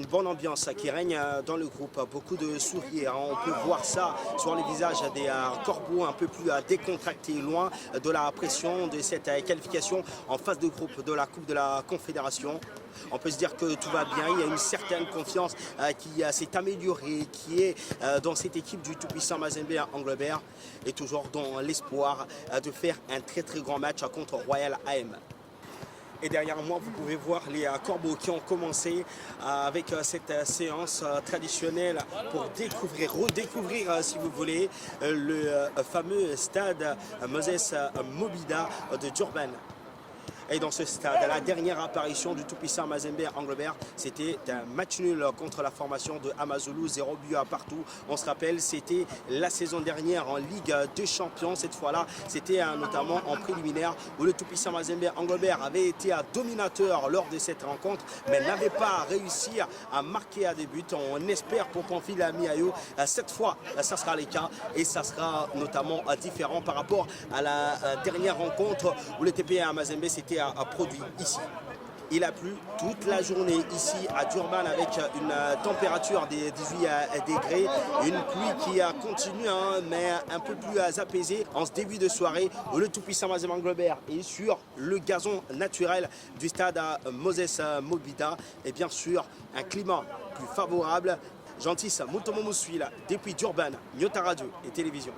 bonne ambiance qui règne dans le groupe, beaucoup de sourires. On peut voir ça sur les visages des corbeaux un peu plus décontractés, loin de la pression de cette qualification en phase de groupe de la Coupe de la Confédération. On peut se dire que tout va bien, il y a une certaine confiance qui s'est améliorée, qui est dans cette équipe du tout-puissant Mazembe Anglebert et toujours dans l'espoir de faire un très grand match contre Royal AM. Et derrière moi, vous pouvez voir les corbeaux qui ont commencé avec cette séance traditionnelle pour redécouvrir, si vous voulez, le fameux stade Moses Mobida de Durban. Et dans ce stade, la dernière apparition du tout-puissant Mazembe Anglebert, c'était un match nul contre la formation de Amazulu, 0 but à partout. On se rappelle, c'était la saison dernière en Ligue des Champions. Cette fois-là, c'était notamment en préliminaire où le tout-puissant Mazembe Anglebert avait été dominateur lors de cette rencontre, mais n'avait pas réussi à marquer à des buts. On espère pour Pamphile Miayo, cette fois, ça sera le cas et ça sera notamment différent par rapport à la dernière rencontre où le TP Mazembe s'était produit ici. Il a plu toute la journée ici à Durban avec une température des 18 degrés, une pluie qui continue mais un peu plus apaisée en ce début de soirée où le tout-puissant Mazembe Anglebert est sur le gazon naturel du stade Moses Mobida et bien sûr un climat plus favorable. Gentil Mutomo Moussuila depuis Durban, Nyota Radio et Télévision.